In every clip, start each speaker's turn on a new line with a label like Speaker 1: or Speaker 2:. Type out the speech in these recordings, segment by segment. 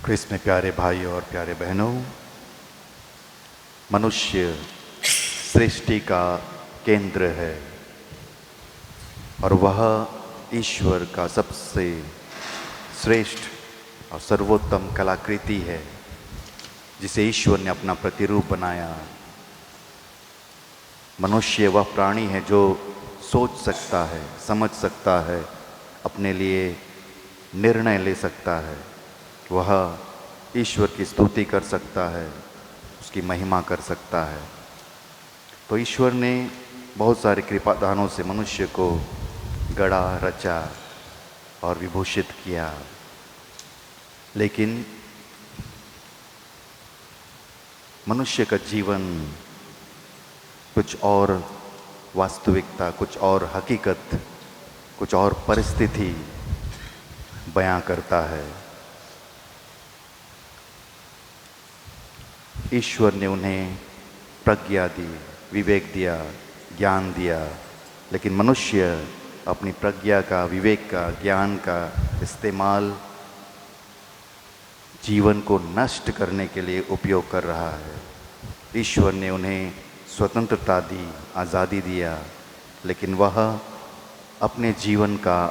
Speaker 1: क्रिस्त में प्यारे भाई और प्यारे बहनों, मनुष्य सृष्टि का केंद्र है और वह ईश्वर का सबसे श्रेष्ठ और सर्वोत्तम कलाकृति है जिसे ईश्वर ने अपना प्रतिरूप बनाया। मनुष्य वह प्राणी है जो सोच सकता है, समझ सकता है, अपने लिए निर्णय ले सकता है। वह ईश्वर की स्तुति कर सकता है, उसकी महिमा कर सकता है। तो ईश्वर ने बहुत सारे कृपादानों से मनुष्य को गढ़ा, रचा और विभूषित किया, लेकिन मनुष्य का जीवन कुछ और वास्तविकता, कुछ और हकीकत, कुछ और परिस्थिति बयां करता है। ईश्वर ने उन्हें प्रज्ञा दी, विवेक दिया, ज्ञान दिया, लेकिन मनुष्य अपनी प्रज्ञा का, विवेक का, ज्ञान का इस्तेमाल जीवन को नष्ट करने के लिए उपयोग कर रहा है। ईश्वर ने उन्हें स्वतंत्रता दी, आज़ादी दिया, लेकिन वह अपने जीवन का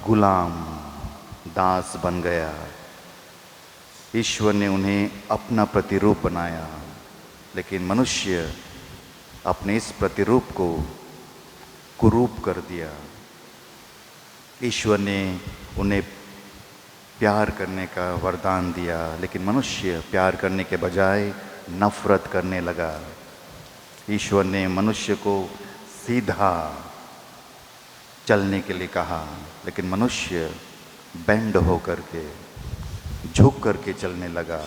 Speaker 1: गुलाम, दास बन गया। ईश्वर ने उन्हें अपना प्रतिरूप बनाया, लेकिन मनुष्य अपने इस प्रतिरूप को कुरूप कर दिया। ईश्वर ने उन्हें प्यार करने का वरदान दिया, लेकिन मनुष्य प्यार करने के बजाय नफरत करने लगा। ईश्वर ने मनुष्य को सीधा चलने के लिए कहा, लेकिन मनुष्य बेंड होकर के, झुक करके चलने लगा।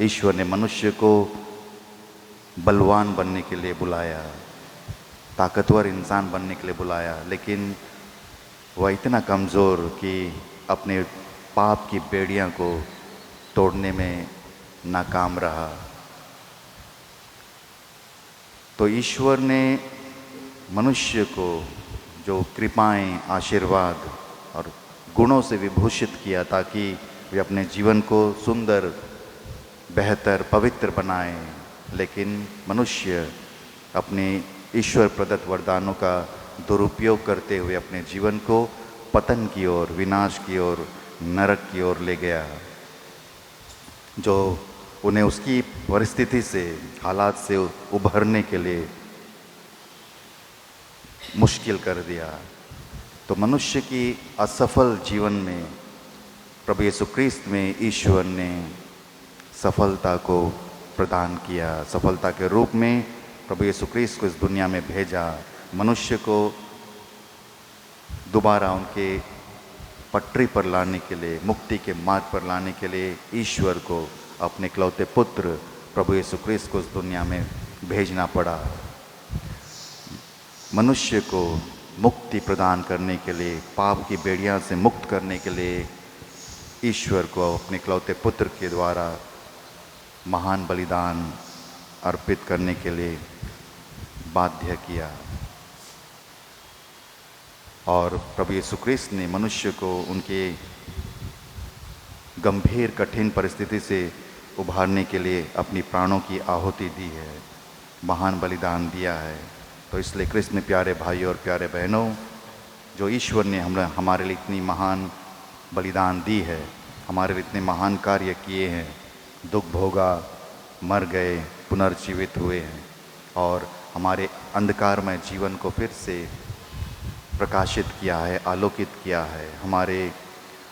Speaker 1: ईश्वर ने मनुष्य को बलवान बनने के लिए बुलाया, ताकतवर इंसान बनने के लिए बुलाया, लेकिन वह इतना कमज़ोर कि अपने पाप की बेड़ियां को तोड़ने में नाकाम रहा। तो ईश्वर ने मनुष्य को जो कृपाएं, आशीर्वाद और गुणों से विभूषित किया ताकि वे अपने जीवन को सुंदर, बेहतर, पवित्र बनाए, लेकिन मनुष्य अपने ईश्वर प्रदत्त वरदानों का दुरुपयोग करते हुए अपने जीवन को पतन की ओर, विनाश की ओर, नरक की ओर ले गया, जो उन्हें उसकी परिस्थिति से, हालात से उभरने के लिए मुश्किल कर दिया। तो मनुष्य की असफल जीवन में प्रभु यीशु क्रिस्त में ईश्वर ने सफलता को प्रदान किया। सफलता के रूप में प्रभु यीशु क्रिस्त को इस दुनिया में भेजा, मनुष्य को दोबारा उनके पटरी पर लाने के लिए, मुक्ति के मार्ग पर लाने के लिए ईश्वर को अपने इकलौते पुत्र प्रभु यीशु क्रिस्त को इस दुनिया में भेजना पड़ा। मनुष्य को मुक्ति प्रदान करने के लिए, पाप की बेड़ियां से मुक्त करने के लिए ईश्वर को अपने इकलौते पुत्र के द्वारा महान बलिदान अर्पित करने के लिए बाध्य किया। और प्रभु यीशु क्रिस्त ने मनुष्य को उनके गंभीर, कठिन परिस्थिति से उभारने के लिए अपनी प्राणों की आहुति दी है, महान बलिदान दिया है। तो इसलिए क्रिस्त में प्यारे भाई और प्यारे बहनों, जो ईश्वर ने हमारे लिए इतनी महान बलिदान दी है, हमारे लिए इतने महान कार्य किए हैं, दुख भोगा, मर गए, पुनर्जीवित हुए हैं और हमारे अंधकारमय जीवन को फिर से प्रकाशित किया है, आलोकित किया है, हमारे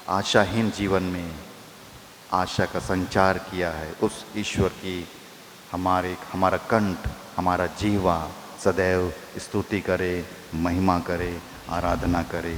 Speaker 1: आशाहीन जीवन में आशा का संचार किया है। उस ईश्वर की हमारा कंठ, हमारा जीवा सदैव स्तुति करे, महिमा करे, आराधना करे।